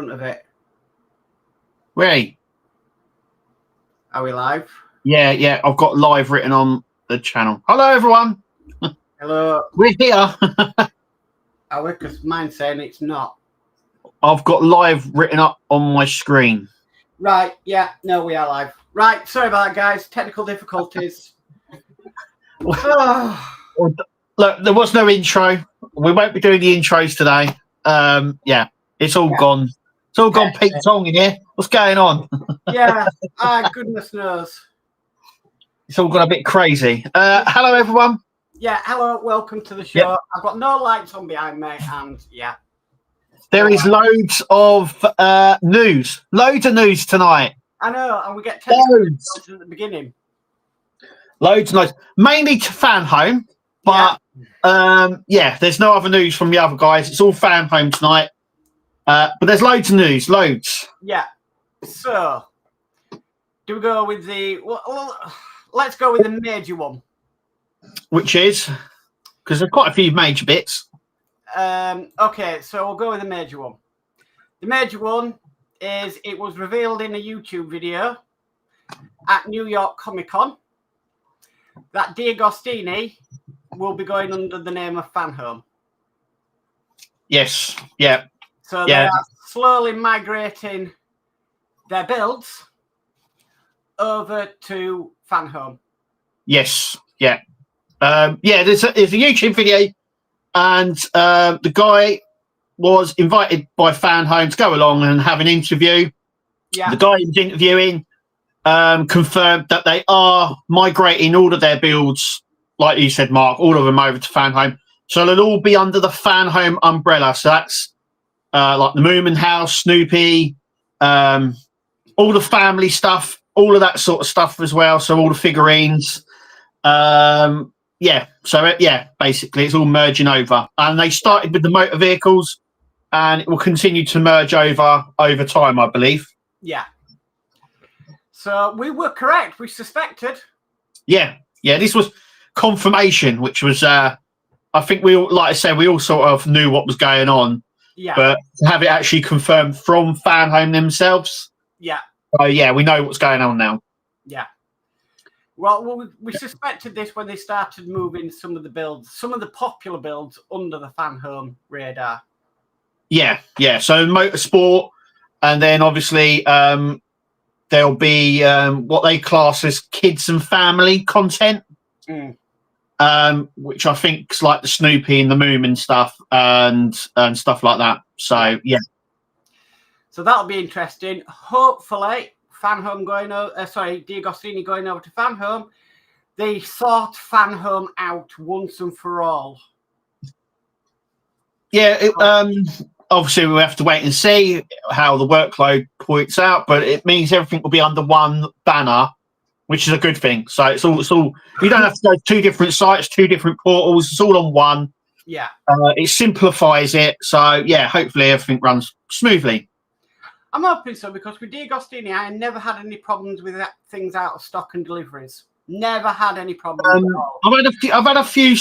front of it. Ray. Are we live? Yeah. I've got live written on the channel. Hello, everyone. Hello. We're here. Are we? Because mine's saying it's not. I've got live written up on my screen. Right. Yeah. No, we are live. Right. Sorry about that, guys. Technical difficulties. Look, there was no intro. We won't be doing the intros today. Yeah, it's all gone. It's all gone Pete Tong in here. What's going on? Yeah. Goodness knows. It's all gone a bit crazy. Hello, everyone. Yeah. Hello. Welcome to the show. Yep. I've got no lights on behind me, and yeah. There is loads of news. Loads of news tonight. I know, and we get technical difficulties at the beginning. Loads. Mainly to Fan Home, but yeah, there's no other news from the other guys. It's all Fan Home tonight. But there's loads of news, loads. Yeah. So, do we go with the? Well, let's go with the major one. Which is because there's quite a few major bits. Okay, so we'll go with the major one. The major one is it was revealed in a YouTube video at New York Comic Con that D'Agostini will be going under the name of Fan Home. Yes. Yeah. So they are slowly migrating their builds over to Fan Home. Yes. Yeah. Yeah. There's a YouTube video, and the guy was invited by Fan Home to go along and have an interview. Yeah. The guy he was interviewing confirmed that they are migrating all of their builds, like you said, Mark, all of them over to Fan Home. So they'll all be under the Fan Home umbrella. So that's like the Moomin House, Snoopy, all the family stuff, all of that sort of stuff as well. So all the figurines. Yeah. So, yeah, basically it's all merging over. And they started with the motor vehicles, and it will continue to merge over time, I believe. Yeah. So we were correct. We suspected. Yeah. Yeah. This was confirmation, which was, I think we all, like I said, we all sort of knew what was going on. Yeah. But to have it actually confirmed from Fan Home themselves. Yeah. So, yeah, we know what's going on now. Yeah. Well, we suspected this when they started moving some of the builds, some of the popular builds under the Fan Home radar. Yeah. Yeah. So motorsport, and then obviously there'll be what they class as kids and family content, which I think is like the Snoopy and the Moomin stuff and stuff like that. So, yeah. So that'll be interesting. Hopefully, Fan Home going over, D'Agostini going over to Fan Home, they sort Fan Home out once and for all. Yeah, obviously we have to wait and see how the workload points out, but it means everything will be under one banner, which is a good thing. So it's all you don't have to go to two different sites, two different portals. It's all on one. Yeah. It simplifies it. So yeah, hopefully everything runs smoothly. I'm hoping so, because with D'Agostini, I never had any problems with things out of stock and deliveries. Never had any problems at all. I've had a few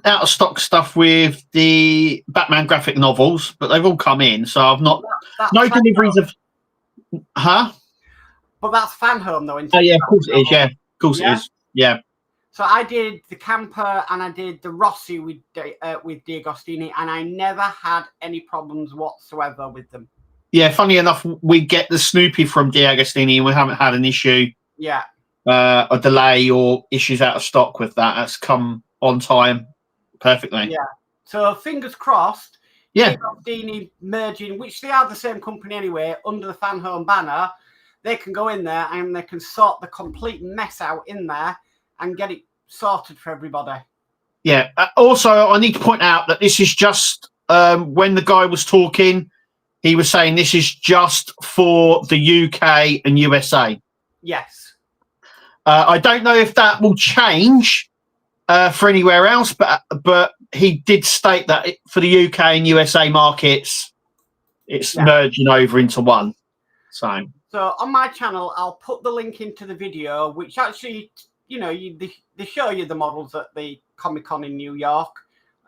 out of stock stuff with the Batman graphic novels, but they've all come in, so I've not no deliveries of. Huh? But that's Fan Home though. Oh yeah, of course it is. Yeah, of course it is. Yeah. So I did the camper and I did the Rossi with D'Agostini, and I never had any problems whatsoever with them. Yeah, funny enough, we get the Snoopy from D'Agostini, and we haven't had an issue. Yeah. A delay or issues out of stock with that. That's come on time perfectly. Yeah. So fingers crossed. Yeah. D'Agostini merging, which they are the same company anyway, under the Fan Home banner. They can go in there and they can sort the complete mess out in there and get it sorted for everybody. Yeah. Also, I need to point out that this is just when the guy was talking, he was saying this is just for the UK and USA. Yes. I don't know if that will change for anywhere else, but he did state that for the UK and USA markets, it's merging over into one. So on my channel, I'll put the link into the video, which actually, they show you the models at the Comic Con in New York.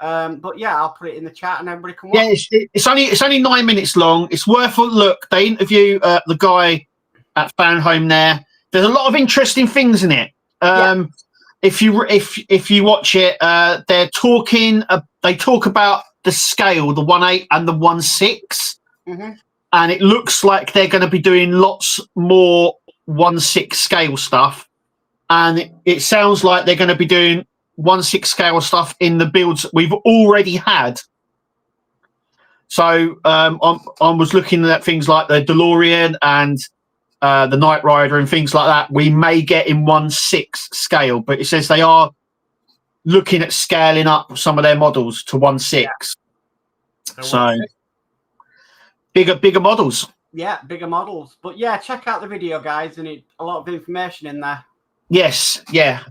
But yeah, I'll put it in the chat and everybody can watch. Yeah, it's only 9 minutes long. It's worth a look. They interview the guy at Fan Home there. There's a lot of interesting things in it. If you watch it, they're talking. They talk about the scale, the 1/8 and the 1/6, and it looks like they're going to be doing lots more 1/6 scale stuff. And it sounds like they're going to be doing 1/6 scale stuff in the builds we've already had. So I was looking at things like the DeLorean and the Knight Rider and things like that. We may get in 1/6 scale, but it says they are looking at scaling up some of their models to 1/6. Yeah. So bigger models. Yeah, bigger models. But yeah, check out the video, guys, and a lot of information in there. Yes, yeah.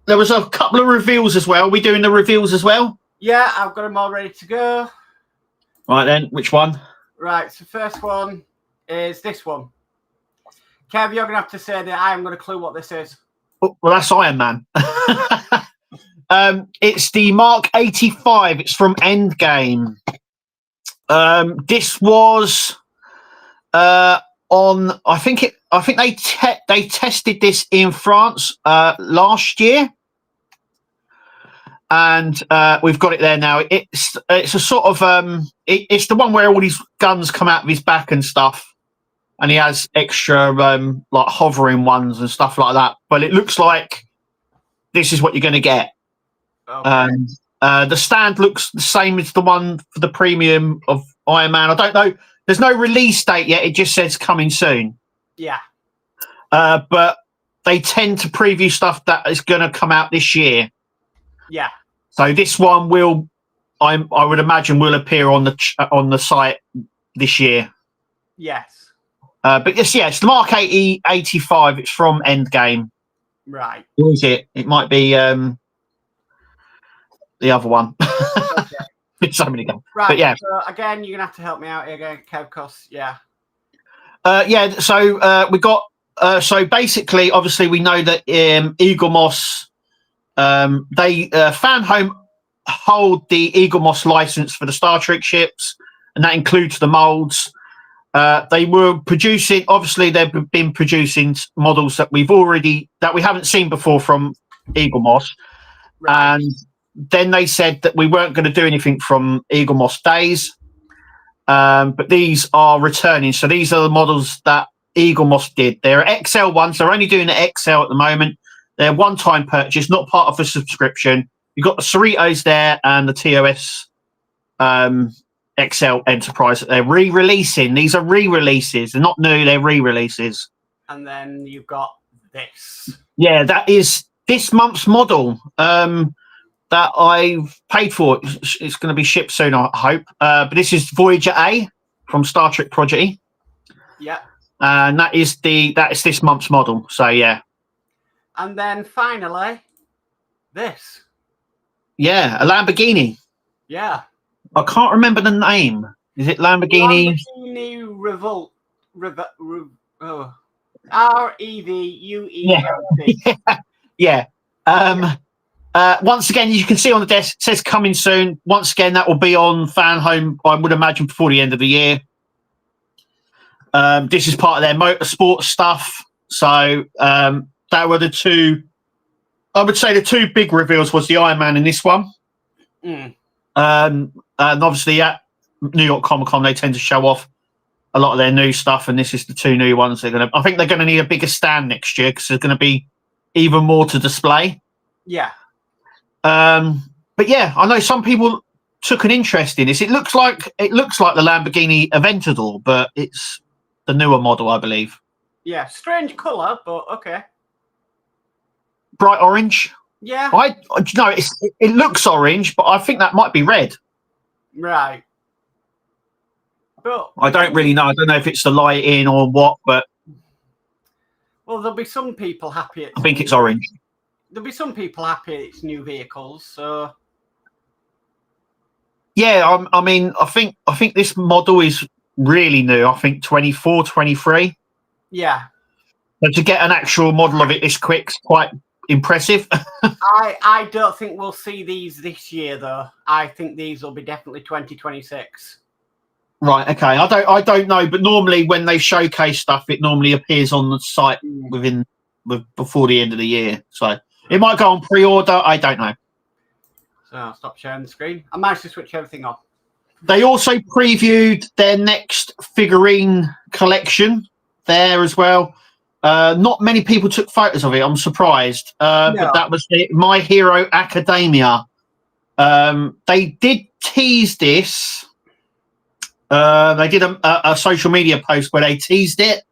There was a couple of reveals as well. Are we doing the reveals as well? Yeah, I've got them all ready to go. Right then, which one? Right, so first one is this one. Kev, you're going to have to say that I haven't got a clue what this is. Oh, well, that's Iron Man. It's the Mark 85. It's from Endgame. This was on. I think they tested this in France last year, and we've got it there now. It's a sort of it's the one where all these guns come out of his back and stuff, and he has extra like hovering ones and stuff like that. But it looks like this is what you're going to get. Okay. The stand looks the same as the one for the premium of Iron Man. I don't know. There's no release date yet. It just says coming soon. Yeah. But they tend to preview stuff that is going to come out this year. Yeah. So this one will, I would imagine, will appear on the site this year. Yes. But yes, it's the Mark 85. It's from Endgame. Right. Who is it? It might be the other one. Okay. It's so many guns. Right. But yeah. So again, you're gonna have to help me out here again, Kev, because yeah. So we got. So basically, obviously, we know that Eagle Moss. They Fan Home hold the Eagle Moss license for the Star Trek ships, and that includes the molds. They were producing. Obviously, they've been producing models that we haven't seen before from Eagle Moss, right. And then they said that we weren't going to do anything from Eagle Moss days, but these are returning. So these are the models that Eagle Moss did. They're XL ones. They're only doing the XL at the moment. They're one-time purchase, not part of a subscription. You've got the Cerritos there and the TOS XL Enterprise that they're re-releasing. These are re-releases. They're not new. They're re-releases. And then you've got this. Yeah, that is this month's model. That I've paid for. It's going to be shipped soon, I hope. But this is Voyager A from Star Trek Prodigy. Yeah. And that is this month's model. So yeah. And then finally, this. Yeah, a Lamborghini. Yeah. I can't remember the name. Is it Lamborghini? Lamborghini Revolt. REVUE. Yeah. Once again, you can see on the desk, it says coming soon. Once again, that will be on Fan Home, I would imagine, before the end of the year. This is part of their motorsport stuff. So that were the two, I would say the two big reveals was the Iron Man and this one. And obviously at New York Comic Con, they tend to show off a lot of their new stuff. And this is the two new ones. I think they're going to need a bigger stand next year because there's going to be even more to display. Yeah. But yeah, I know some people took an interest in this. It looks like the Lamborghini Aventador, but it's the newer model, I believe. Yeah, strange colour, but okay. Bright orange. Yeah. It looks orange, but I think that might be red. Right. But I don't really know. I don't know if it's the lighting or what, but well, there'll be some people happy. I think it's orange. There'll be some people happy it's new vehicles. So yeah, I mean, I think this model is really new. I think 24, 23. Yeah. But to get an actual model of it this quick, impressive. I don't think we'll see these this year, though. I think these will be definitely 2026. Right. Okay. I don't know, but normally when they showcase stuff, it normally appears on the site before the end of the year. So it might go on pre-order. I don't know. So I'll stop sharing the screen. I managed to switch everything off. They also previewed their next figurine collection there as well. Not many people took photos of it. I'm surprised. No. But that was the My Hero Academia. They did tease this. They did a social media post where they teased it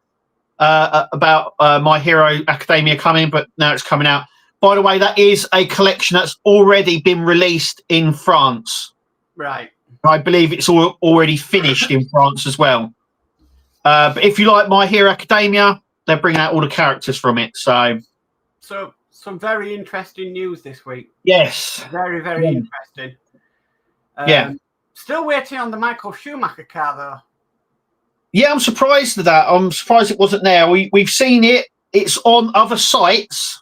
about My Hero Academia coming, but now it's coming out. By the way, that is a collection that's already been released in France. Right. I believe it's already finished in France as well. But if you like My Hero Academia, they're bringing out all the characters from it. So some very interesting news this week. Yes. Very, very interesting. Yeah. Still waiting on the Michael Schumacher car, though. Yeah, I'm surprised at that. I'm surprised it wasn't there. We've seen it. It's on other sites.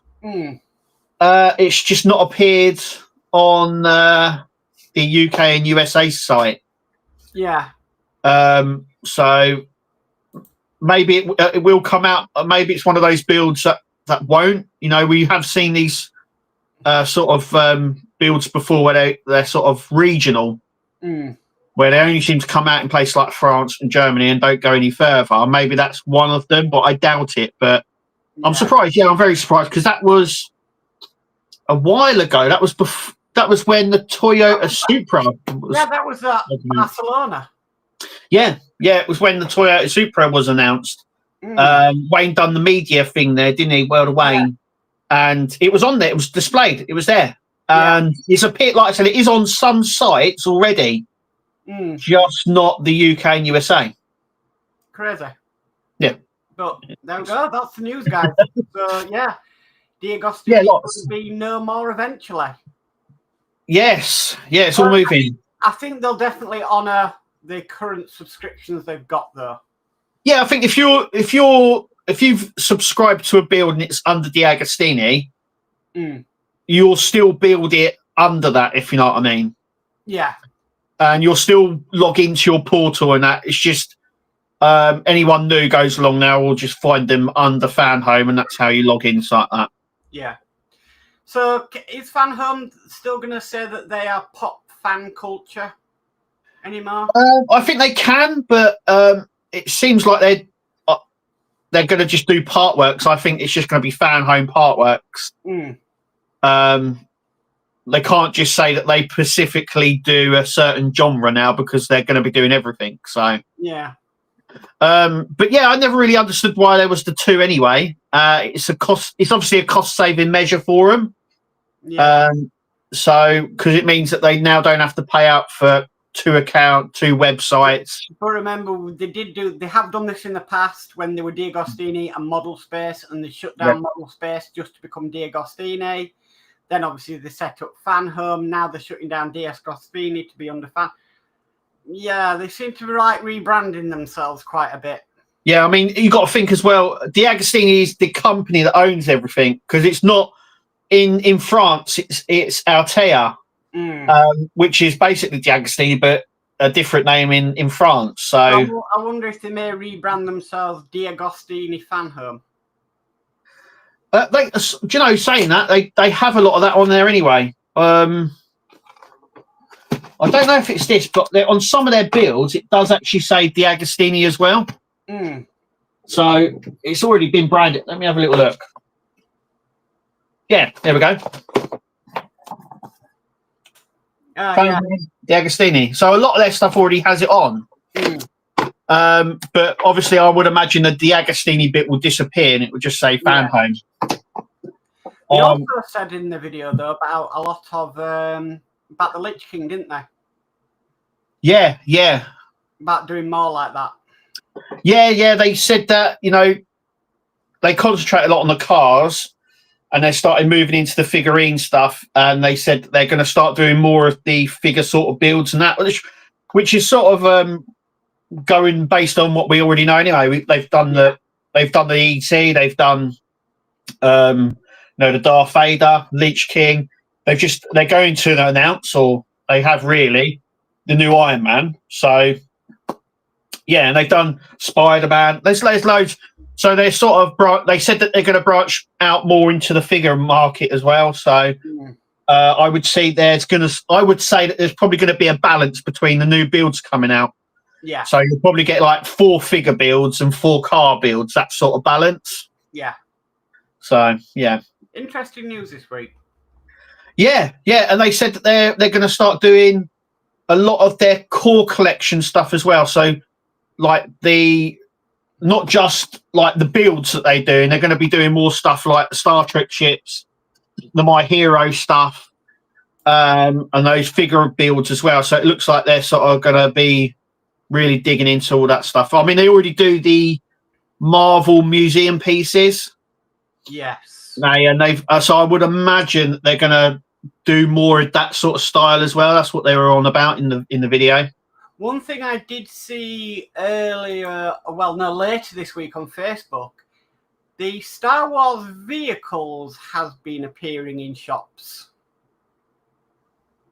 It's just not appeared on the UK and USA site. Yeah. So maybe it will come out. Maybe it's one of those builds that won't. You know, we have seen these sort of builds before where they're sort of regional, where they only seem to come out in places like France and Germany and don't go any further. Maybe that's one of them, but I doubt it. But I'm surprised. Yeah, I'm very surprised because that was a while ago. That was when the Toyota Supra was. Yeah, that was Barcelona. Yeah, it was when the Toyota Supra was announced. Wayne done the media thing there, didn't he? World of Wayne. Yeah. And it was on there. It was displayed. It was there. And it's a bit, like I said, it is on some sites already, just not the UK and USA. Crazy. Yeah. But there we go. That's the news, guys. So, yeah. D'Agostino will be no more eventually. Yes. Yeah, it's all moving. I think they'll definitely honour the current subscriptions they've got, though. Yeah, I think if you've subscribed to a build and it's under D'Agostini, you'll still build it under that, if you know what I mean. Yeah. And you'll still log into your portal and that. It's just anyone new goes along now will just find them under Fan Home, and that's how you log in, like that. Yeah. So is Fan Home still going to say that they are pop fan culture anymore? I think they can, but it seems like they're going to just do Partworks. I think it's just going to be Fan Home Partworks. They can't just say that they specifically do a certain genre now because they're going to be doing everything. So yeah. But yeah, I never really understood why there was the two anyway. It's obviously a cost-saving measure for them. Yeah. So because it means that they now don't have to pay out for two websites. But remember, they have done this in the past when they were D'Agostini and Model Space, and they shut down Model Space just to become D'Agostini. Then obviously they set up Fan Home. Now they're shutting down D'Agostini to be under Fan. Yeah, they seem to be like rebranding themselves quite a bit. Yeah, I mean, you got to think as well. D'Agostini is the company that owns everything, because it's not in France. It's Altea, which is basically D'Agostini, but a different name in France. So I wonder if they may rebrand themselves D'Agostini Fan Home. Do you know, saying that they have a lot of that on there anyway. I don't know if it's this, but on some of their builds, it does actually say D'Agostini as well. So it's already been branded. Let me have a little look. Yeah, there we go. Yeah. D'Agostini. So a lot of their stuff already has it on. But obviously, I would imagine the D'Agostini bit will disappear and it would just say Fan Home. They also said in the video, though, about a lot of about the Lich King, didn't they? Yeah. About doing more like that. Yeah. They said that, you know, they concentrate a lot on the cars and they started moving into the figurine stuff. And they said they're going to start doing more of the figure sort of builds and that, which is sort of going based on what we already know anyway. They've done the ET, they've done the Darth Vader, Lich King. They're going to announce, or they have really, the new Iron Man. So yeah, and they've done Spider-Man. There's loads. So they're sort of they said that they're going to branch out more into the figure market as well. So I would say that there's probably going to be a balance between the new builds coming out. Yeah. So you'll probably get like 4 figure builds and 4 car builds. That sort of balance. Yeah. So yeah. Interesting news this week. Yeah, and they said that they're going to start doing a lot of their core collection stuff as well. So like not just like the builds that they do, and they're going to be doing more stuff like the Star Trek ships, the My Hero stuff, and those figure builds as well. So it looks like they're sort of going to be really digging into all that stuff. I mean, they already do the Marvel museum pieces. Yes. They've so I would imagine that they're going to do more of that sort of style as well. That's what they were on about in the video. One thing I did see later this week on Facebook, the Star Wars vehicles has been appearing in shops.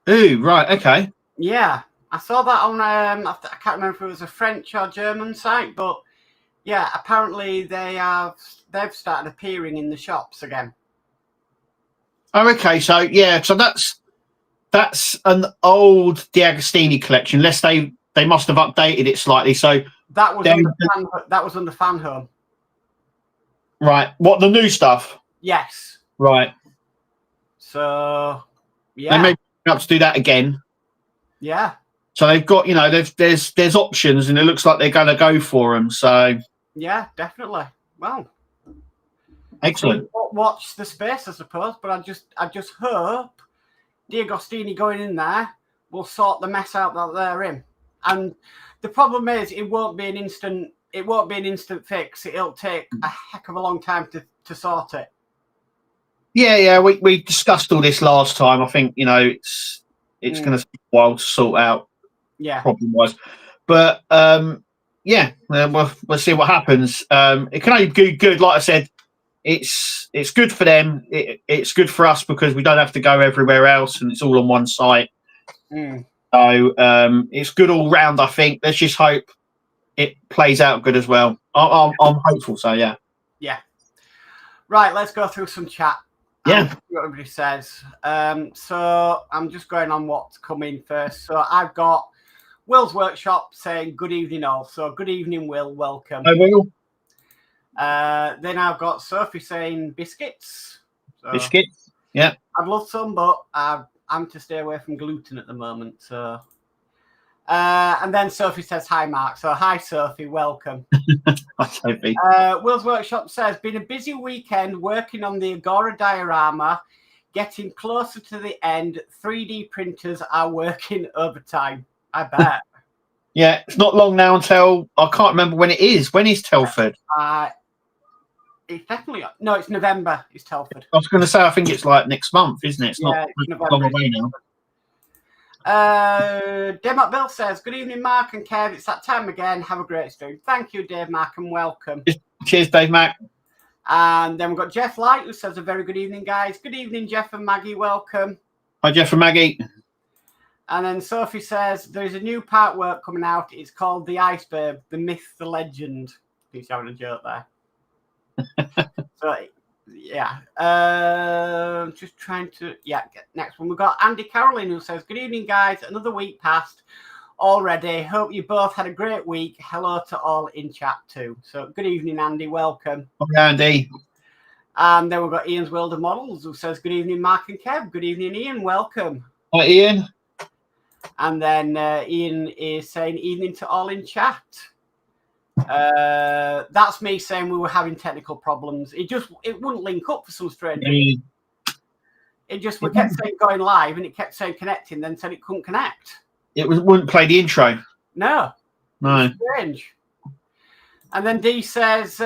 Ooh, right, okay. Yeah, I saw that on I can't remember if it was a French or German site, but yeah, apparently they've started appearing in the shops again. Oh, okay. So yeah, so that's an old D'Agostini collection. Unless they must have updated it slightly. So that was under Fan Home. Right. What, the new stuff? Yes. Right. So yeah, they may be up to do that again. Yeah. So they've got, there's options, and it looks like they're going to go for them. So yeah, definitely. Well, excellent. Watch the space, I suppose. But I just hope D'Agostini going in there will sort the mess out that they're in. And the problem is, it won't be an instant fix. It'll take a heck of a long time to sort it. Yeah. We discussed all this last time. I think it's going to take a while to sort out. Yeah. Problem wise, but yeah, we'll see what happens. It can only be good. Like I said, it's good for them. It's good for us because we don't have to go everywhere else, and it's all on one site. So it's good all round. I think. Let's just hope it plays out good as well. I'm hopeful. So yeah. Yeah. Right. Let's go through some chat. Yeah. What everybody says. So I'm just going on what's coming first. So I've got Will's Workshop saying good evening all. So good evening, Will. Welcome. I will. Then I've got Sophie saying biscuits. So biscuits. Yeah. I'd love some, but I'm to stay away from gluten at the moment. So, and then Sophie says hi, Mark. So hi, Sophie. Welcome. Hi, Sophie. Will's Workshop says been a busy weekend working on the Agora diorama. Getting closer to the end. 3D printers are working overtime. I bet. Yeah, it's not long now until I can't remember when it is. When is Telford? It's definitely it's November. It's Telford. I was going to say I think it's like next month, isn't it? It's not it's long away now. Dave Bill says, good evening, Mark and Kev. It's that time again. Have a great stream. Thank you, Dave, Mark, and welcome. Cheers, Dave, Mac. And then we've got Jeff Light, who says a very good evening, guys. Good evening, Jeff and Maggie. Welcome. Hi, Jeff and Maggie. And then Sophie says, there's a new Partwork coming out. It's called The Iceberg, The Myth, The Legend. He's having a joke there. So, yeah. Just trying to, get next one. We've got Andy Caroline, who says, good evening, guys. Another week passed already. Hope you both had a great week. Hello to all in chat, too. So, good evening, Andy. Welcome. Hi, Andy. And then we've got Ian's World of Models, who says, good evening, Mark and Kev. Good evening, Ian. Welcome. Hi, Ian. And then Ian is saying evening to all in chat. That's me saying we were having technical problems. It wouldn't link up for some strange reason. We kept saying going live and it kept saying connecting, then said it couldn't connect. Wouldn't play the intro. No. Strange. And then D says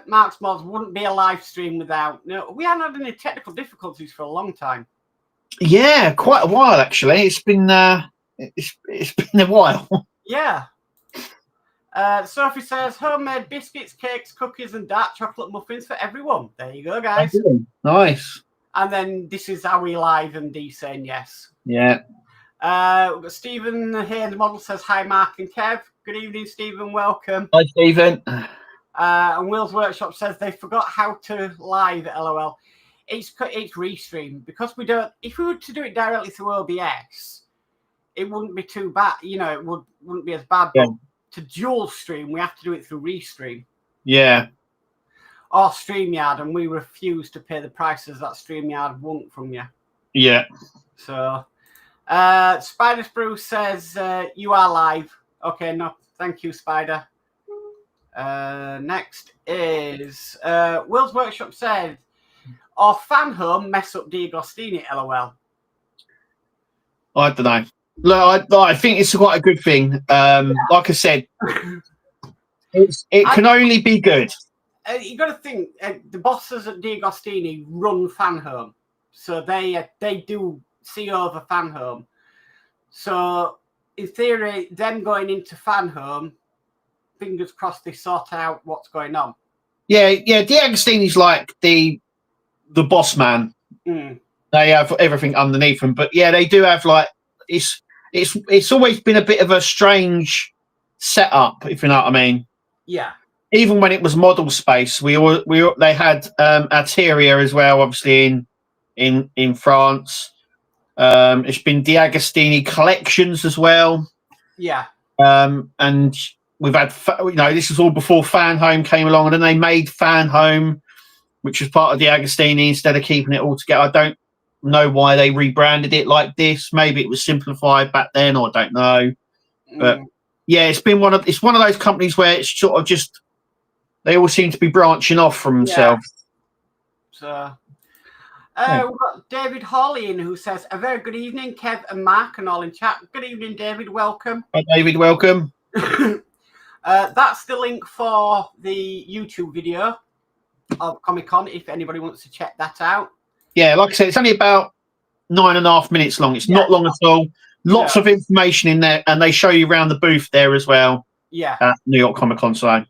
Mark's Modz wouldn't be a live stream without. No, we haven't had any technical difficulties for a long time. Yeah, quite a while actually. It's been a while. Yeah. Sophie says, homemade biscuits, cakes, cookies, and dark chocolate muffins for everyone. There you go, guys. Nice. And then this is how we live and D saying yes. Yeah. We've got Stephen here. The model says, hi, Mark and Kev. Good evening, Stephen. Welcome. Hi, Stephen. And Will's Workshop says they forgot how to live, LOL. It's restream because we don't. If we were to do it directly through OBS, it wouldn't be too bad. You know, it wouldn't be as bad. Yeah. But to dual stream, we have to do it through Restream. Yeah. Or StreamYard, and we refuse to pay the prices that StreamYard want from you. Yeah. So, Spider Spruce says you are live. Okay, no, thank you, Spider. Next is Will's Workshop said, "Or fan home mess up D'Agostini, LOL." I don't know. Look, I think it's quite a good thing. Like I said, it can only be good. You got to think the bosses at D'Agostini run fan home, so they do see over fan home. So in theory, them going into fan home, fingers crossed they sort out what's going on. Yeah. D'Agostini's like the boss man. Mm. They have everything underneath them, but yeah, they do have like it's always been a bit of a strange setup, if you know what I mean. Yeah. Even when it was model space, they had Arteria as well, obviously in France. It's been D'Agostini collections as well. Yeah. And we've had this is all before Fan Home came along, and then they made Fan Home, which was part of D'Agostini instead of keeping it all together. I don't know why they rebranded it like this. Maybe it was simplified back then, or I don't know. But yeah, it's one of those companies where it's sort of just they all seem to be branching off from themselves. So we've got David Hawley in who says, a very good evening, Kev and Mark and all in chat. Good evening, David. Welcome. Hi, David. Welcome. That's the link for the YouTube video of Comic-Con if anybody wants to check that out. Yeah, like I said, it's only about 9.5 minutes long. It's not long at all. Lots of information in there, and they show you around the booth there as well. Yeah. At New York Comic Con. So.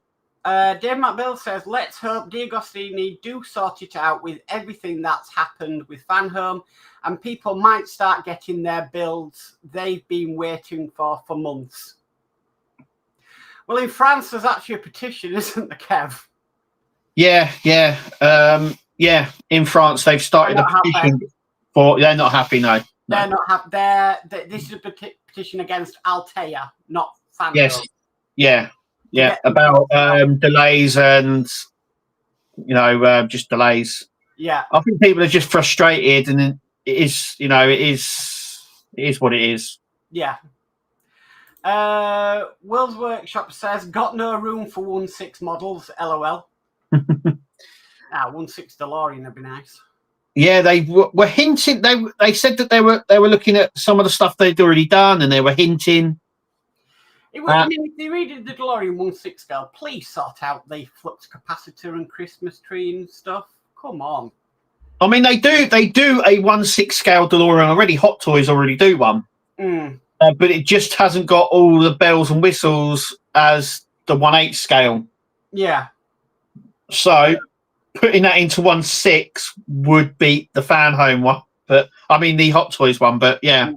Dave McBill says, let's hope D'Agostini do sort it out with everything that's happened with Fan Home, and people might start getting their builds they've been waiting for months. Well, in France, there's actually a petition, isn't there, Kev? Yeah. In France, they've started a petition they're not happy, no. They're not happy. This is a petition against Altea, not Fan Home. Yes. Yeah, about delays and just delays. Yeah, I think people are just frustrated, and it is what it is. Yeah. Will's Workshop says, got no room for 1/6 models. LOL. 1/6 DeLorean would be nice. Yeah, they were hinting. They said that they were looking at some of the stuff they'd already done, and they were hinting. I mean, if they redid the DeLorean 1/6 scale, please sort out the flux capacitor and Christmas tree and stuff. Come on. I mean, they do a 1/6 scale DeLorean already. Hot Toys already do one, but it just hasn't got all the bells and whistles as the 1/8 scale. Yeah. So putting that into 1/6 would beat the Fan Home one, but I mean the Hot Toys one. But yeah.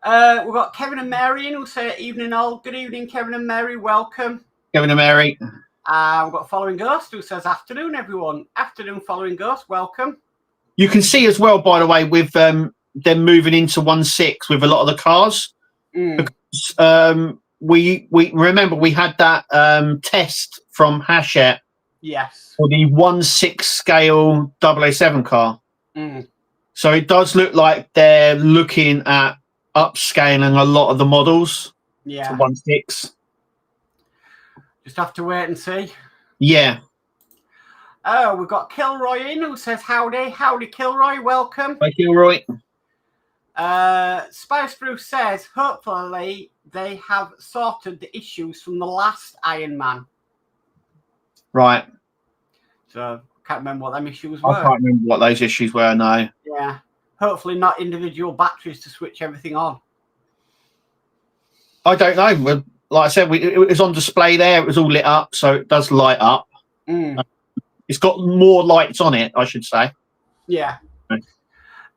We've got Kevin and Mary in who say evening all. Good evening, Kevin and Mary. Welcome. Kevin and Mary. We've got Following Ghost who says afternoon, everyone. Afternoon, Following Ghost. Welcome. You can see as well, by the way, with them moving into 1/6 with a lot of the cars. Because, we remember we had that test from Hachette. Yes. For the 1/6 scale 007 car. So it does look like they're looking at upscaling a lot of the models to 1/6. Just have to wait and see. Yeah. Oh, we've got Kilroy in who says howdy. Howdy, Kilroy. Welcome. Hi, Kilroy. Spice Bruce says hopefully they have sorted the issues from the last Iron Man. Right. So can't remember what them issues were. I can't remember what those issues were, no. Yeah. Hopefully not individual batteries to switch everything on. I don't know. like I said, it was on display there. It was all lit up, so it does light up. It's got more lights on it, I should say. Yeah.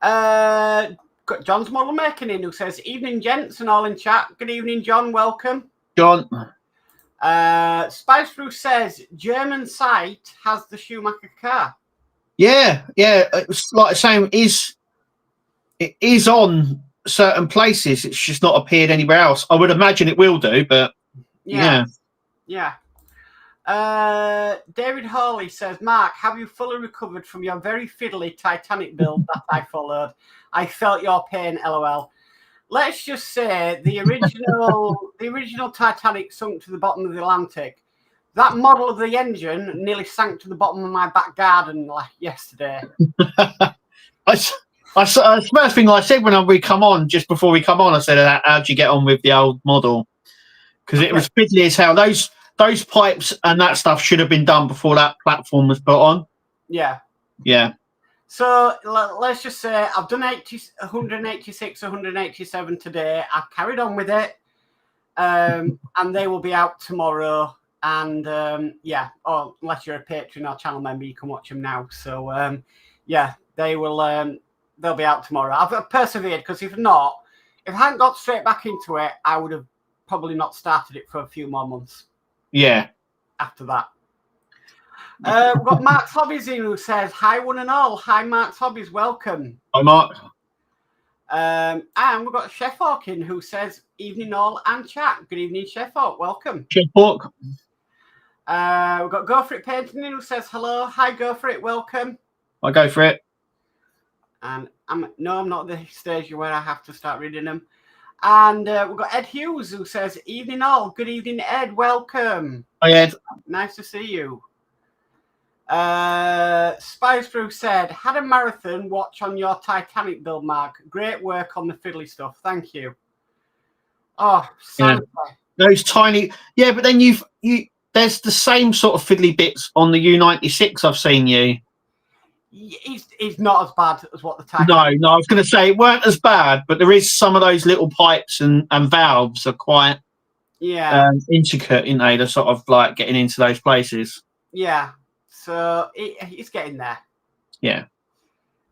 Got John's Model Making in, who says, "Evening, gents, and all in chat." Good evening, John. Welcome, John. Spice Brew says, "German site has the Schumacher car." Yeah. It's like the same. It is on certain places. It's just not appeared anywhere else. I would imagine it will do, but yeah. David Hawley says, "Mark, have you fully recovered from your very fiddly Titanic build that I followed? I felt your pain, lol." Let's just say the original Titanic sunk to the bottom of the Atlantic. That model of the engine nearly sank to the bottom of my back garden yesterday. The first thing I said when we come on, just before we come on, I said, "How'd you get on with the old model?" Because it was fiddly as hell. Those pipes and that stuff should have been done before that platform was put on. Yeah. So let's just say I've done 186, 187 today. I've carried on with it, and they will be out tomorrow. And or unless you're a patron or channel member, you can watch them now. So they will. They'll be out tomorrow. I've persevered because if I hadn't got straight back into it, I would have probably not started it for a few more months. Yeah. After that. We've got Mark's Hobbies in, who says, "Hi, one and all." Hi, Mark's Hobbies. Welcome. Hi, Mark. And we've got Chef Hawking, who says, "Evening all and chat." Good evening, Chef Hawk. Welcome. Chef Hawk. We've got Go For It Painting in, who says, "Hello." Hi, Go For It. Welcome. I go for it. And I'm not at the stage where I have to start reading them. And we've got Ed Hughes, who says, "Evening all." Good evening, Ed. Welcome. Hi, Ed. Nice to see you. Spice Brew said, "Had a marathon watch on your Titanic build, Mark. Great work on the fiddly stuff. Thank you." Oh, seriously. Those tiny, but then there's the same sort of fiddly bits on the U96 I've seen you. He's not as bad as what the Titanic. No, I was going to say it weren't as bad, but there is some of those little pipes and valves are quite intricate, aren't they? They're sort of like getting into those places. Yeah, so it's getting there. Yeah.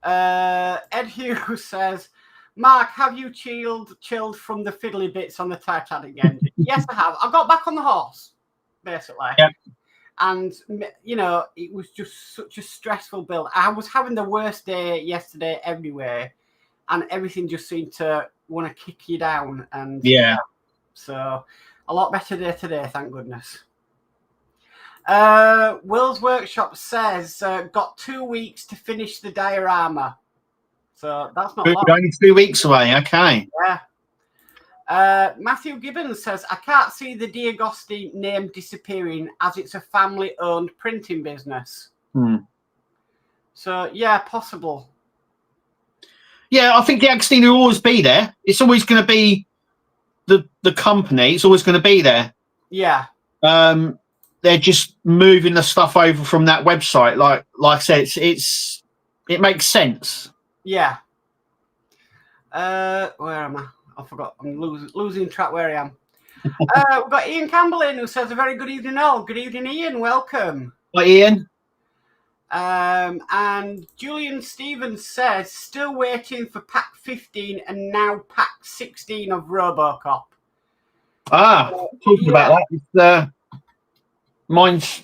Ed Hughes says, "Mark, have you chilled from the fiddly bits on the Titanic engine?" Yes, I have. I got back on the horse, basically. Yeah. And, it was just such a stressful build. I was having the worst day yesterday everywhere, and everything just seemed to want to kick you down. And so a lot better day today, thank goodness. Will's Workshop says, "Got 2 weeks to finish the diorama." So that's not long. Only 2 weeks away. Okay. Yeah. Matthew Gibbons says, "I can't see the D'Agosti name disappearing as it's a family-owned printing business." So, possible. Yeah, I think D'Agostini will always be there. It's always going to be the company. It's always going to be there. Yeah. They're just moving the stuff over from that website. Like I said, it makes sense. Yeah. Where am I? I forgot. I'm losing track where I am. We've got Ian Campbell in, who says, "A very good evening all." Good evening, Ian. Welcome. Hi, Ian. And Julian Stevens says, "Still waiting for pack 15 and now pack 16 of RoboCop." Talking about that. Mine's,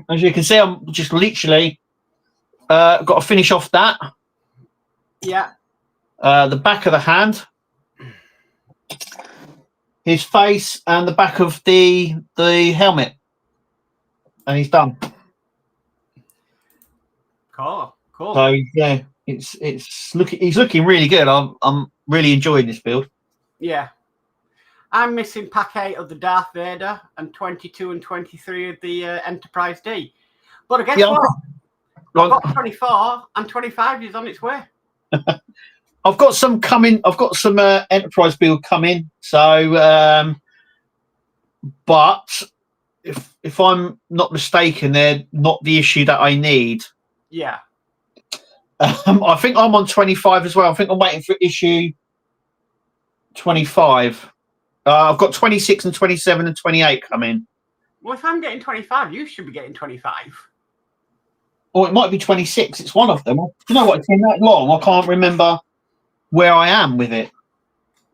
as you can see, I'm just literally got to finish off that. Yeah. The back of the hand, his face, and the back of the helmet, and he's done. Cool. So he's looking really good. I'm really enjoying this build. Yeah. I'm missing pack 8 of the Darth Vader and 22 and 23 of the Enterprise D. But I guess what? I've got 24 and 25 is on its way. I've got some coming. I've got some Enterprise build coming. So, but if I'm not mistaken, they're not the issue that I need. Yeah. I think I'm on 25 as well. I think I'm waiting for issue 25. I've got 26 and 27 and 28 coming. Well, if I'm getting 25, you should be getting 25. Or it might be 26. It's one of them. You know what? It's been that long. I can't remember where I am with it.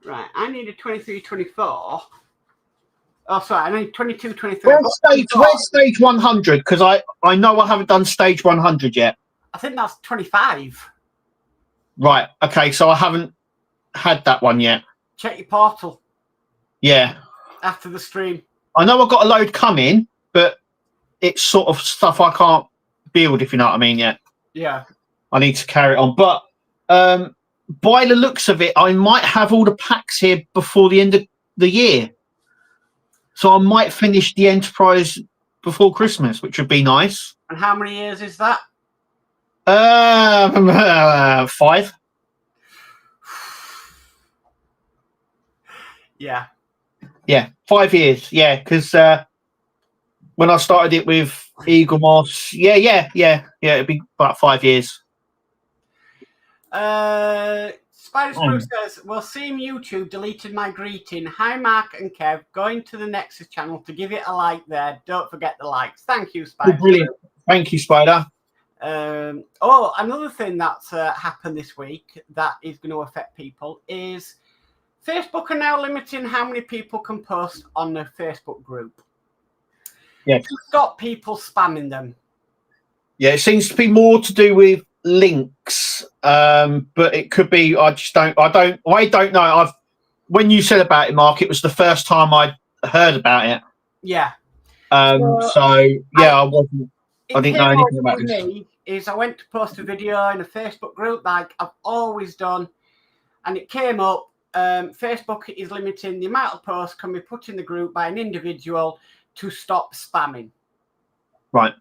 Right. I need a 23, 24. Oh, sorry. I need 22, 23. Where's stage 100? Because I know I haven't done stage 100 yet. I think that's 25. Right. Okay. So I haven't had that one yet. Check your portal. Yeah. After the stream. I know I've got a load coming, but it's sort of stuff I can't build, if you know what I mean, yet. Yeah. I need to carry it on. But by the looks of it, I might have all the packs here before the end of the year. So I might finish the Enterprise before Christmas, which would be nice. And how many years is that? 5. Yeah. Yeah, 5 years. Yeah, because when I started it with Eagle Moss, it'd be about 5 years. Spider Spruce says, "Well, seeing YouTube deleted my greeting. Hi, Mark and Kev. Going to the Nexus channel to give it a like there. Don't forget the likes. Thank you, Spider. Oh, brilliant. Thank you, Spider. Another thing that's happened this week that is going to affect people is Facebook are now limiting how many people can post on the Facebook group. Yeah. To stop people spamming them. Yeah, it seems to be more to do with links, but it could be. I don't know. When you said about it, Mark, it was the first time I heard about it. Yeah. I wasn't. I didn't know anything about this. Me is I went to post a video in a Facebook group like I've always done, and it came up. Facebook is limiting the amount of posts can be put in the group by an individual to stop spamming. Right.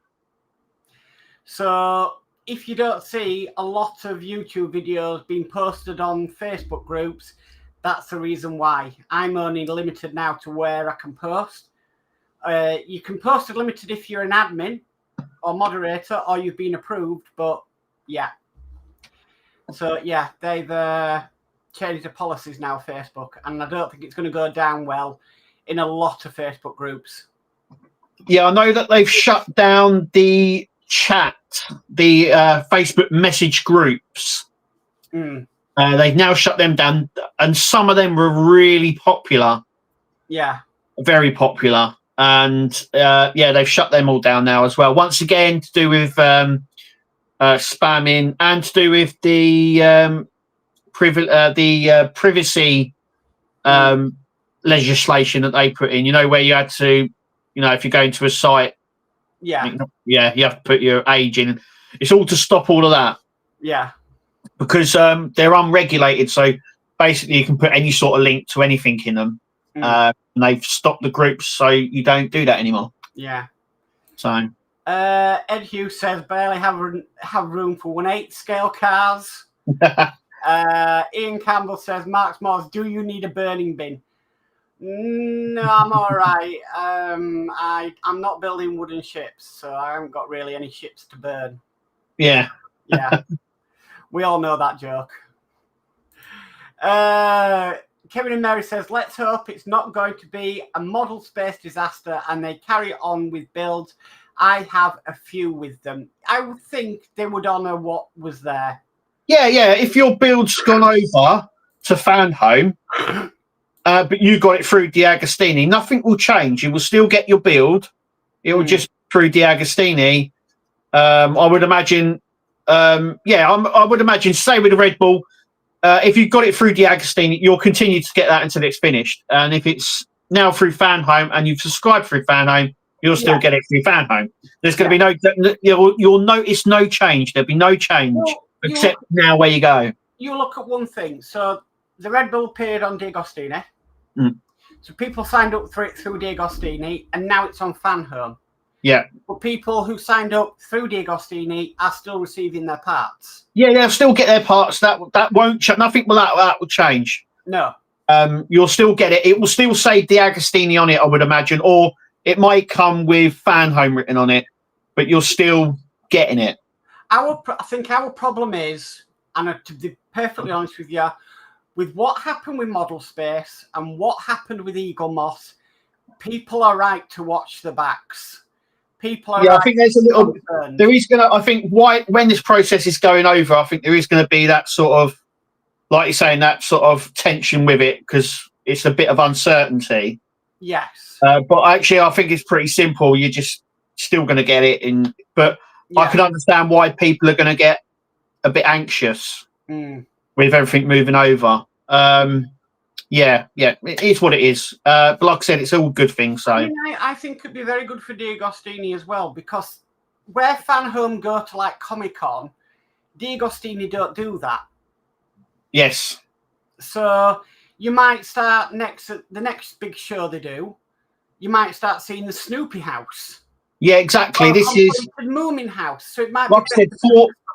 So if you don't see a lot of YouTube videos being posted on Facebook groups, that's the reason why. I'm only limited now to where I can post. You can post limited if you're an admin or moderator or you've been approved, but yeah. So yeah, they've changed the policies now, Facebook, and I don't think it's going to go down well in a lot of Facebook groups. Yeah, I know that they've shut down the chat, the Facebook message groups. They've now shut them down, and some of them were really popular. Yeah, very popular, and they've shut them all down now as well. Once again, to do with spamming and to do with the privacy legislation that they put in. You know, where you had to, if you go into a site. Yeah, you have to put your age in. It's all to stop all of that. Yeah, because they're unregulated, so basically you can put any sort of link to anything in them. And they've stopped the groups, so you don't do that anymore. Yeah. So Ed Hughes says barely have room for 1/8 scale cars. Ian Campbell says Mark's Modz, do you need a burning bin? No, I'm all right. I'm not building wooden ships, so I haven't got really any ships to burn. Yeah. Yeah. We all know that joke. Kevin and Mary says, let's hope it's not going to be a model space disaster and they carry on with builds. I have a few with them. I would think they would honour what was there. Yeah. If your build's gone over to Fan Home, but you got it through D'Agostini, nothing will change. You will still get your build. It will just through D'Agostini. I would imagine. I would imagine. Say with the Red Bull, if you got it through D'Agostini, you'll continue to get that until it's finished. And if it's now through Fan Home and you've subscribed through Fan Home, you'll still get it through Fan Home. There's going to be no. You'll notice no change. There'll be no change except now where you go. You look at one thing. So the Red Bull appeared on D'Agostini. So people signed up for it through D'Agostini, and now it's on Fan Home. Yeah. But people who signed up through D'Agostini are still receiving their parts. Yeah, they'll still get their parts. That won't change. Nothing will that will change. No. You'll still get it. It will still say D'Agostini on it, I would imagine, or it might come with Fan Home written on it, but you're still getting it. I think our problem is, and to be perfectly honest with you, with what happened with Model Space and what happened with Eagle Moss, people are right to watch the backs. People are. Yeah, right I think there's a little. concerned. There is gonna. I think when this process is going over, I think there is going to be that sort of, like you're saying, that sort of tension with it because it's a bit of uncertainty. Yes. But actually, I think it's pretty simple. You're just still going to get it but Yeah. I can understand why people are going to get a bit anxious with everything moving over. Yeah, it is what it is. But like I said, it's all good things. So I think it could be very good for D'Agostini as well, because where fan home go to like Comic-Con, D'Agostini don't do that. yes. So you might start the next big show they do, you might start seeing the Snoopy house. Yeah, exactly. This is Moomin house. So it might like be I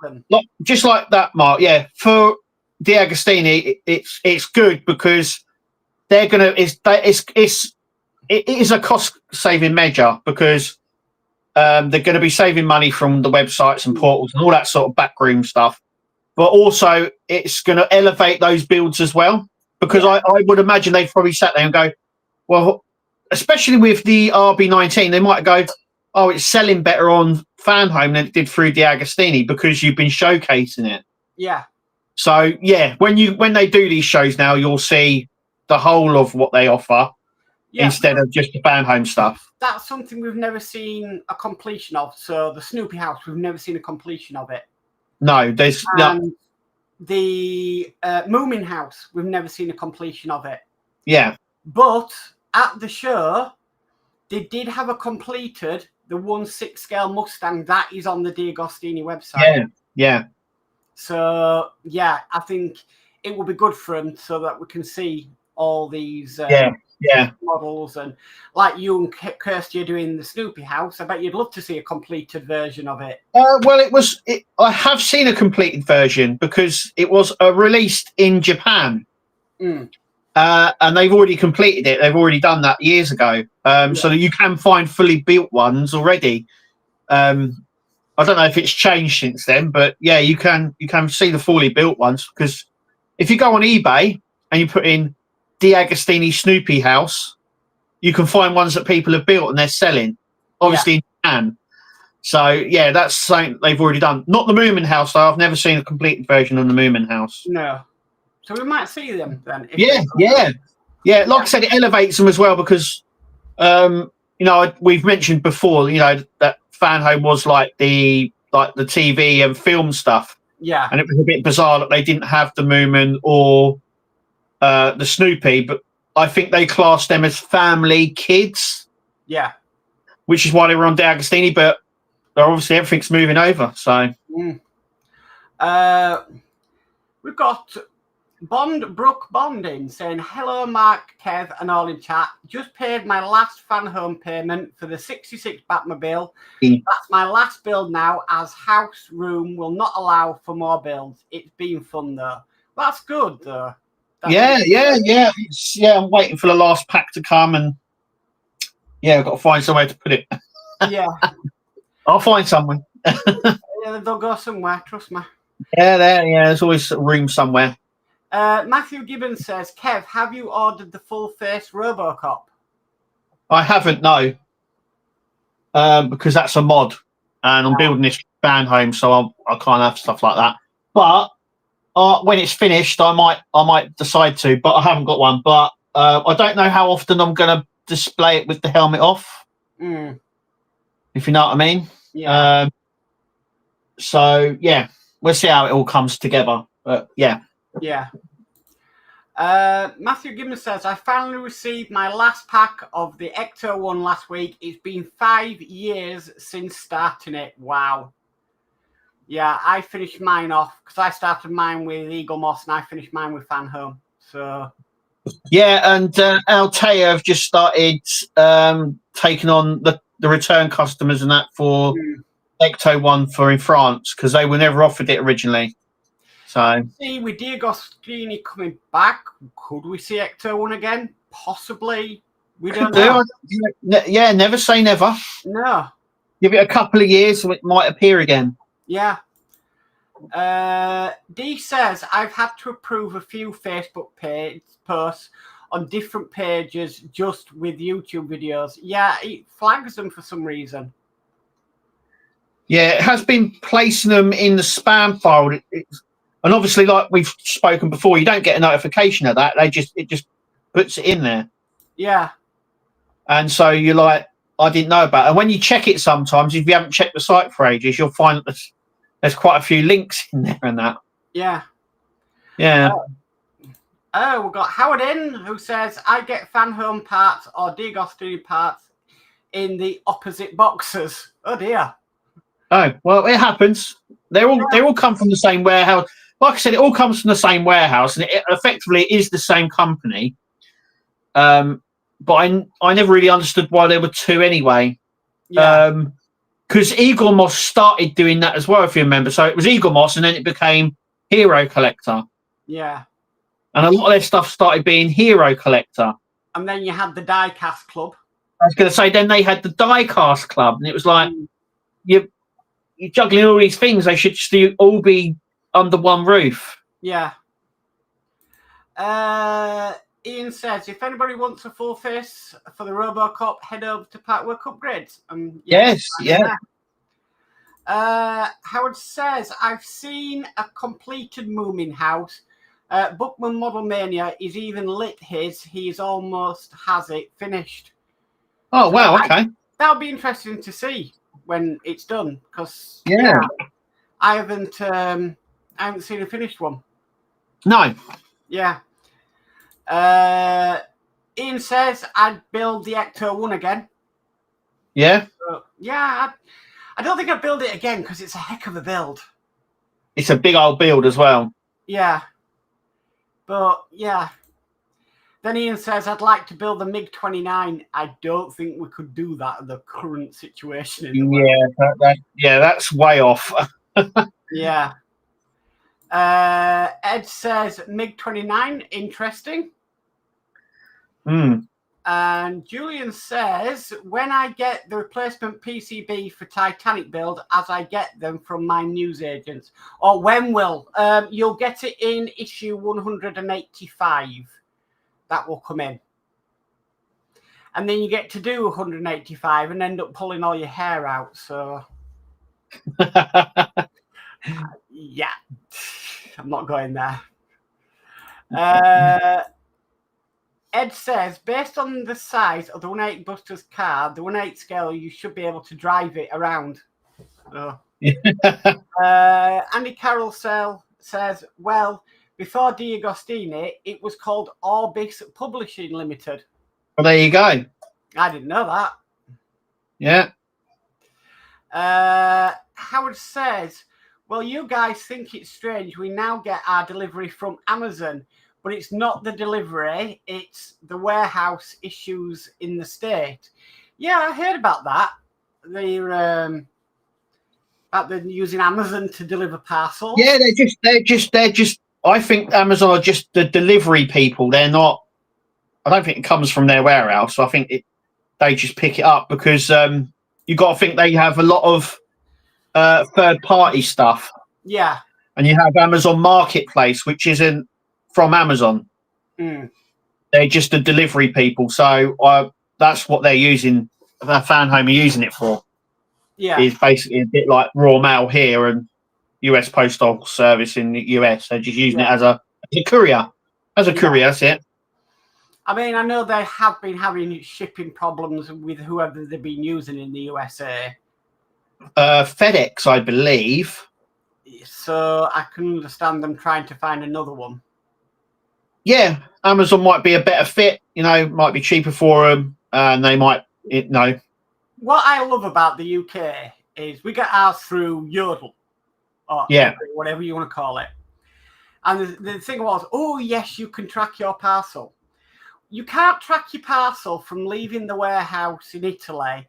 said, just like that, Mark. Yeah, for D'Agostini, it's good because they're gonna. It is a cost saving measure because they're going to be saving money from the websites and portals and all that sort of backroom stuff. But also, it's going to elevate those builds as well because I would imagine they've probably sat there and go, well, especially with the RB19, they might go, oh, it's selling better on Fanhome than it did through D'Agostini because you've been showcasing it. Yeah. So yeah, when they do these shows now, you'll see the whole of what they offer instead of just the Fanhome stuff. That's something we've never seen a completion of. So the Snoopy house, we've never seen a completion of it. No, there's the Moomin house, we've never seen a completion of it. Yeah. But at the show, they did have a completed the 1/6 scale Mustang that is on the D'Agostini website. Yeah. So yeah, I think it will be good for them so that we can see all these models, and like you and Kirsty are doing the Snoopy house. I bet you'd love to see a completed version of it. Well, I have seen a completed version because it was released in Japan. And they've already completed it. They've already done that years ago. So that you can find fully built ones already. I don't know if it's changed since then, but yeah, you can see the fully built ones because if you go on eBay and you put in D'Agostini Snoopy house, you can find ones that people have built and they're selling, obviously in Japan. So yeah, that's something they've already done. Not the Moomin house though. I've never seen a completed version of the Moomin house. No. So we might see them then. Yeah. Like I said, it elevates them as well because, we've mentioned before, that Fanhome was like the TV and film stuff. Yeah. And it was a bit bizarre that they didn't have the Moomin or the Snoopy, but I think they classed them as family kids. Yeah. Which is why they were on D'Agostini, but obviously everything's moving over. So we've got Brooke Bonding saying, hello, Mark, Kev, and all in chat. Just paid my last Fanhome payment for the 66 Batmobile. That's my last build now, as house room will not allow for more builds. It's been fun, though. That's good, though. Yeah. I'm waiting for the last pack to come, and I've got to find somewhere to put it. Yeah. I'll find someone. They'll go somewhere, trust me. There's always room somewhere. Matthew Gibbons says, Kev, have you ordered the full face Robocop? I haven't, no. Because that's a mod, and I'm building this Fanhome, so I can't have stuff like that. But when it's finished, I might decide to, but I haven't got one. But I don't know how often I'm going to display it with the helmet off. If you know what I mean. Yeah. So yeah, we'll see how it all comes together. But yeah. Matthew Gibbons says, I finally received my last pack of the Ecto one last week. It's been 5 years since starting it. Wow. Yeah, I finished mine off because I started mine with Eagle Moss and I finished mine with Fanhome. So yeah, and Altea have just started taking on the return customers and that for Ecto one for in France because they were never offered it originally. So see, with D'Agostini coming back, could we see Ecto one again? Possibly. We don't know. Yeah, never say never. No. Give it a couple of years, so it might appear again. Yeah. D says, I've had to approve a few Facebook posts on different pages just with YouTube videos. Yeah, it flags them for some reason. Yeah, it has been placing them in the spam file. And obviously, like we've spoken before, you don't get a notification of that. It just puts it in there. Yeah. And so you're like, I didn't know about it. And when you check it sometimes, if you haven't checked the site for ages, you'll find that there's quite a few links in there and that. Yeah. Yeah. We've got Howard in, who says, I get fan home parts or D'Agostini parts in the opposite boxes. Oh, dear. Oh, well, it happens. They all come from the same warehouse. Like I said, it all comes from the same warehouse, and it effectively is the same company. But I never really understood why there were two anyway. Yeah. Because Eagle Moss started doing that as well, if you remember. So it was Eagle Moss, and then it became Hero Collector. Yeah. And a lot of their stuff started being Hero Collector. And then you had the Diecast Club. I was going to say, then they had the Diecast Club, and it was like, you're juggling all these things. They should just all be under one roof. Yeah. Ian says, if anybody wants a full face for the RoboCop, head over to Partwork Upgrades. Yes, yeah. Howard says, I've seen a completed Moomin house. Bookman Model Mania is even lit his. He's almost has it finished. Oh, wow, okay. That'll be interesting to see when it's done, because I haven't seen a finished one. No. Yeah. Ian says I'd build the Ecto 1 again. Yeah. So, yeah, I don't think I'd build it again because it's a heck of a build. It's a big old build as well. Yeah. But yeah. Then Ian says I'd like to build the MiG-29. I don't think we could do that in the current situation in the world. That's way off. Yeah. Ed says MiG-29, interesting. And Julian says, when I get the replacement PCB for Titanic build, as I get them from my newsagents, or when will, you'll get it in issue 185. That will come in. And then you get to do 185 and end up pulling all your hair out. So, yeah, I'm not going there. Ed says, based on the size of the 1.8 Buster's car, the 1.8 scale, you should be able to drive it around. Oh. Andy Carroll says, well, before D'Agostini, it was called Orbis Publishing Limited. Well, there you go. I didn't know that. Yeah. Howard says, well, you guys think it's strange. We now get our delivery from Amazon, but it's not the delivery. It's the warehouse issues in the state. Yeah, I heard about that. They're using Amazon to deliver parcels. Yeah, they're just. I think Amazon are just the delivery people. They're not. I don't think it comes from their warehouse. I think they just pick it up because you got to think they have a lot of third-party stuff. Yeah. And you have Amazon Marketplace, which isn't from Amazon. They're just the delivery people. So that's what they're using. Their fan home are using it for. Yeah. Is basically a bit like Raw Mail here and US Postal Service in the US. They're just using it as a courier. As a courier, that's it. I mean, I know they have been having shipping problems with whoever they've been using in the USA. FedEx, I believe. So I can understand them trying to find another one. Yeah, Amazon might be a better fit. Might be cheaper for them, and they might. What I love about the UK is we get ours through Yodel, or whatever you want to call it. And the thing was, oh yes, you can track your parcel. You can't track your parcel from leaving the warehouse in Italy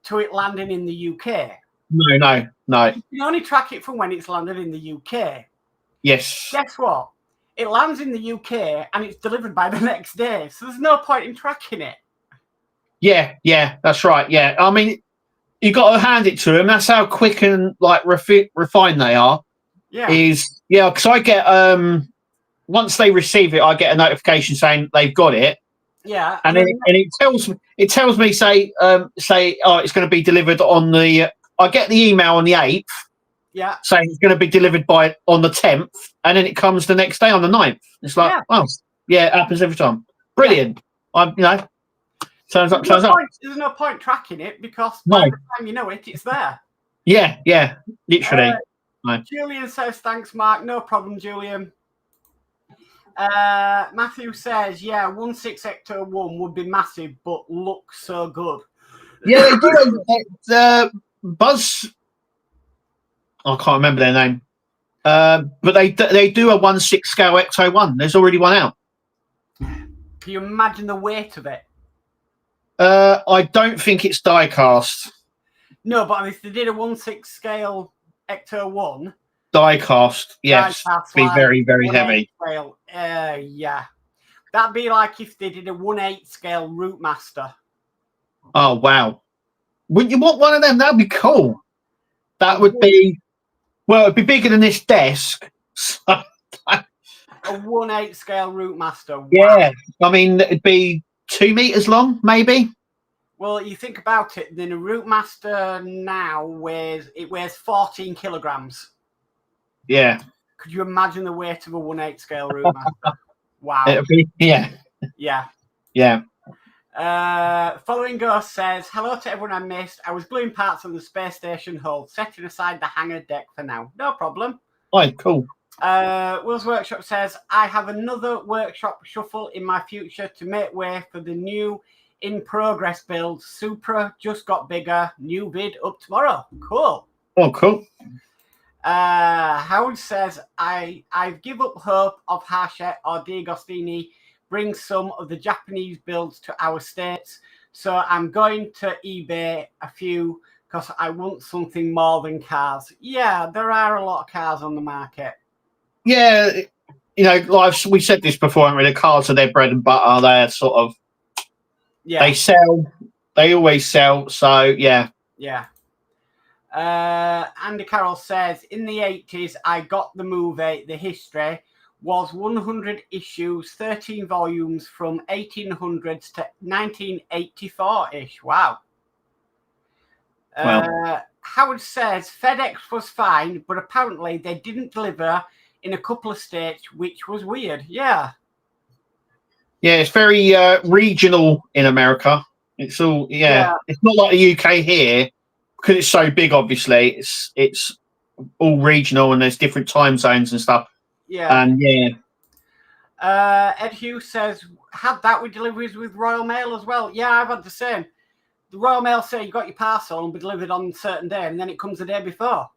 to it landing in the UK. No. You can only track it from when it's landed in the UK. Yes. Guess what? It lands in the UK and it's delivered by the next day. So there's no point in tracking it. Yeah, that's right. Yeah, I mean, you got to hand it to them. That's how quick and refined they are. Yeah. is because I get once they receive it, I get a notification saying they've got it. Yeah. And then it tells me say oh, it's going to be delivered on the. I get the email on the 8th. Yeah. Saying it's going to be delivered on the 10th, and then it comes the next day on the 9th. It's like, oh, yeah, it happens every time. Brilliant. I'm, turns up. There's no point tracking it because by the time you know it, it's there. Yeah, literally. Julian says, thanks, Mark. No problem, Julian. Matthew says, 1.6 Hector 1 would be massive, but looks so good. Yeah, they do. Buzz, I can't remember their name, but they do a 1/6 scale Ecto 1. There's already one out. Can you imagine the weight of it? I don't think it's die cast. No, but if they did a 1/6 scale Ecto 1, die cast, yes, be like very, very heavy. Scale. Yeah, that'd be like if they did a 1/8 scale Rootmaster. Oh wow! Would you want one of them? That'd be cool. That would be it'd be bigger than this desk. So, a 1/8 scale Rootmaster. Wow. Yeah, I mean it'd be 2 meters long, maybe. Well, you think about it. Then a Rootmaster now weighs 14 kilograms. Yeah. Could you imagine the weight of a 1/8 scale Rootmaster? Wow. It'd be, yeah. Following Ghost says, hello to everyone I missed. I was gluing parts on the space station hull, setting aside the hangar deck for now. No problem. Oh, cool. Will's Workshop says, I have another workshop shuffle in my future to make way for the new in-progress build. Supra just got bigger. New vid up tomorrow. Cool. Oh, cool. Howard says, I give up hope of Hachette or D'Agostini bring some of the Japanese builds to our states. So I'm going to eBay a few because I want something more than cars. Yeah, there are a lot of cars on the market. Yeah, like we said this before, haven't we? The cars are their bread and butter. They're sort of, they sell. They always sell. So, yeah. Yeah. Andy Carroll says, in the 80s, I got the movie, The History, was 100 issues, 13 volumes from 1800s to 1984-ish. Wow. Howard says, FedEx was fine, but apparently they didn't deliver in a couple of states, which was weird. Yeah. Yeah, it's very regional in America. It's all, it's not like the UK here. Because it's so big, obviously, it's all regional and there's different time zones and stuff. Yeah. And Ed Hughes says, had that with deliveries with Royal Mail as well. Yeah, I've had the same. The Royal Mail say you got your parcel and be delivered on a certain day, and then it comes the day before.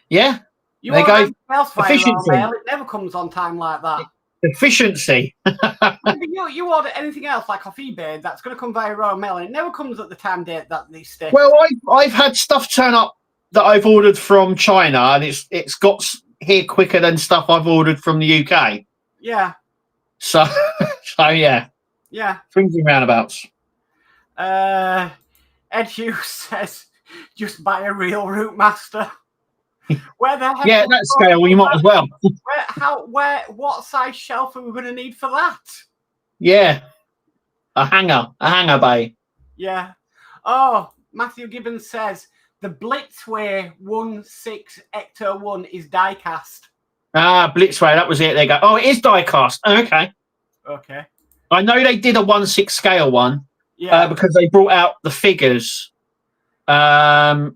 Yeah. You order anything else via Royal Mail, it never comes on time like that. Efficiency. you order anything else like off eBay that's going to come via Royal Mail, and it never comes at the time date that they stick. Well, I've had stuff turn up that I've ordered from China, and it's got here quicker than stuff I've ordered from the UK. Yeah. So yeah. Yeah. Swings and roundabouts. Ed Hughes says, just buy a real Rootmaster. Where the heck? Yeah, that scale, you might as well. What size shelf are we going to need for that? Yeah. A hangar bay. Yeah. Oh, Matthew Gibbons says, the Blitzway 1/6 Ecto 1 is die cast. Ah, Blitzway, that was it. There you go. Oh, it is die cast. Okay. Okay. I know they did a 1/6 scale one. Yeah. Because they brought out the figures. And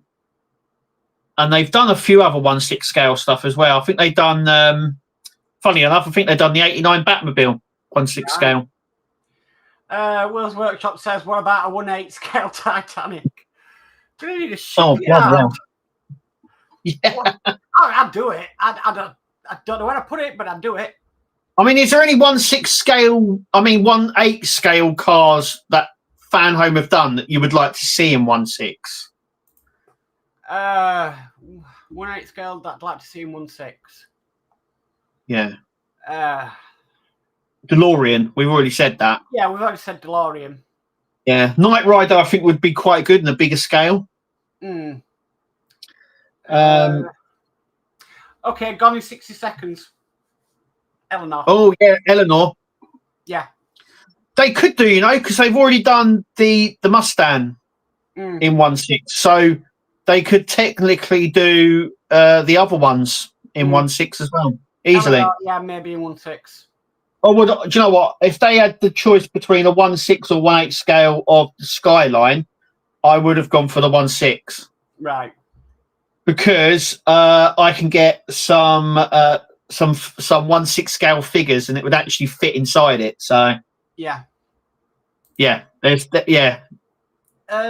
they've done a few other 1/6 scale stuff as well. I think they've done, funny enough, I think they've done the 89 Batmobile 1/6 scale. Will's Workshop says, what about a 1/8 scale Titanic? Do they need a ship? Oh, God, yeah. I'd do it. I don't know where to put it, but I'd do it. I mean, is there any 1/6 scale, 1/8 scale cars that Fan Home have done that you would like to see in 1/6? 1/8 scale that I'd like to see in 1/6. Yeah. DeLorean, we've already said that. Yeah, we've already said DeLorean. Yeah. Knight Rider, I think, would be quite good in a bigger scale. Okay, gone in 60 seconds. Eleanor. Oh yeah, Eleanor. Yeah. They could do, because they've already done the Mustang in 1.6, so they could technically do the other ones in 1.6 as well, easily. Eleanor, yeah, maybe in 1.6. Oh, well, do you know what? If they had the choice between a 1.6 or 1.8 scale of the Skyline, I would have gone for the 1.6. Right. Because I can get some 1.6 scale figures, and it would actually fit inside it. So yeah,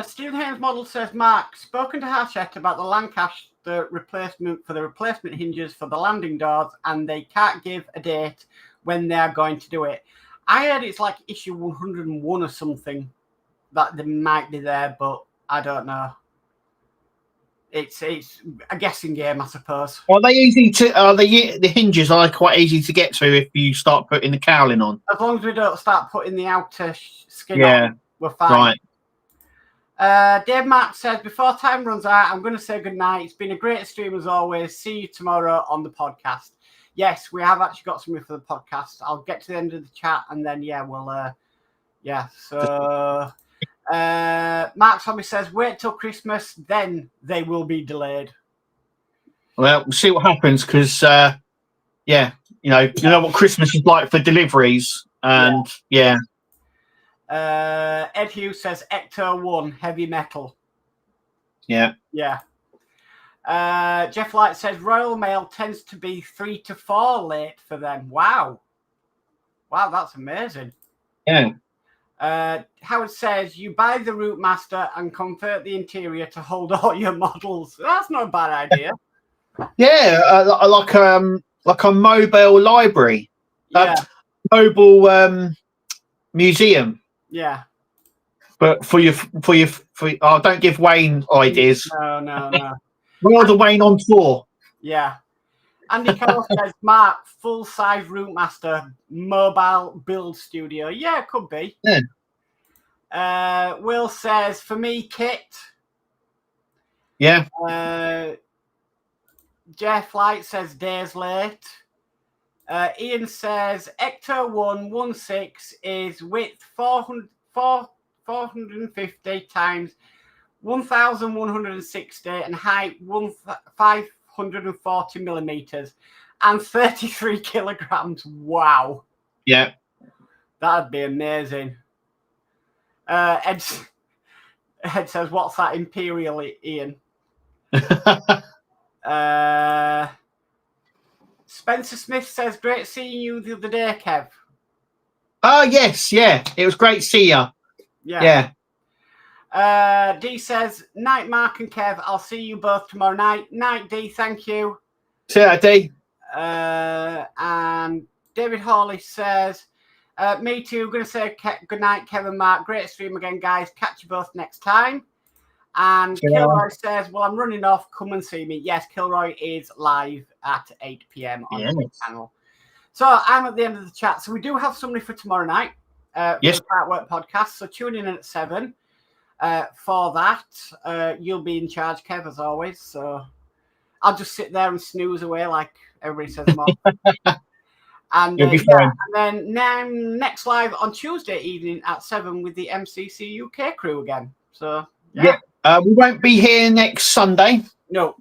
Stephen Haynes model says, Mark, spoken to Hachette about the Lancaster replacement for the replacement hinges for the landing doors, and they can't give a date when they are going to do it. I heard it's like issue 101 or something that they might be there, but I don't know. It's a guessing game, I suppose. Are they easy to? The hinges are quite easy to get to if you start putting the cowling on. As long as we don't start putting the outer skin on, we're fine. Right. Dave Mark says, before time runs out, I'm going to say goodnight. It's been a great stream as always. See you tomorrow on the podcast. Yes, we have actually got something for the podcast. I'll get to the end of the chat and then, we'll, So, Mark Tommy says, wait till Christmas, then they will be delayed. Well, we'll see what happens because, you know what Christmas is like for deliveries. And, Ed Hughes says Ecto 1 heavy metal. Yeah. Jeff Light says Royal Mail tends to be 3 to 4 late for them. Wow, that's amazing. Yeah. Howard says you buy the Route Master and convert the interior to hold all your models. That's not a bad idea. Yeah, like a mobile library. Mobile museum. Yeah. But for don't give Wayne ideas. No. Rather Wayne on tour. Yeah. Andy Carroll says, Mark, full-size Route Master, mobile build studio. Yeah, it could be. Yeah. Will says, for me, kit. Yeah. Jeff Light says, days late. Ian says, Ecto 1.16 is width 450 times 1,160 and height 540 millimeters and 33 kilograms. Wow. Yeah. That'd be amazing. Ed says, what's that Imperial, Ian? Spencer Smith says, great seeing you the other day, Kev. Oh, yes. Yeah. It was great to see you. Yeah. D says, night, Mark and Kev. I'll see you both tomorrow night. Night, D. Thank you. See you, D. And David Hawley says, me too. I'm going to say good night, Kevin, Mark. Great stream again, guys. Catch you both next time. And Kilroy says, well, I'm running off. Come and see me. Yes, Kilroy is live at 8 p.m. on the channel. So I'm at the end of the chat. So we do have somebody for tomorrow night for the Partwork podcast. So tune in at 7 for that. You'll be in charge, Kev, as always. So I'll just sit there and snooze away like everybody says. And, you'll be fine. And then next live on Tuesday evening at 7 with the MCC UK crew again. So, yeah. We won't be here next Sunday. No.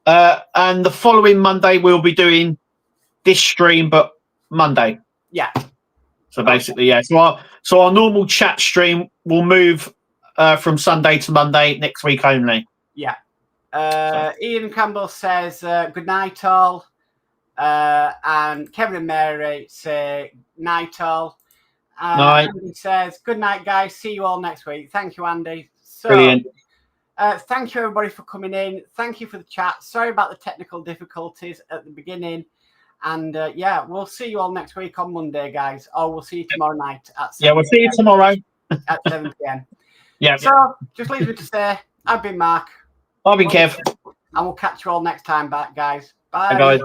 And the following Monday, we'll be doing this stream, but Monday. Yeah. So basically, yeah. So our normal chat stream will move from Sunday to Monday next week only. Yeah. Ian Campbell says, good night, all. And Kevin and Mary say, night, all. Night. Andy says, good night, guys. See you all next week. Thank you, Andy. So, brilliant. Thank you, everybody, for coming in. Thank you for the chat. Sorry about the technical difficulties at the beginning. And, we'll see you all next week on Monday, guys. Or we'll see you tomorrow night at 7 Yeah, we'll see you tomorrow. at 7 p.m. Yeah. So, just leave me to say, I've been Mark. I've been Kev. And we'll catch you all next time back, guys. Bye. Bye, guys.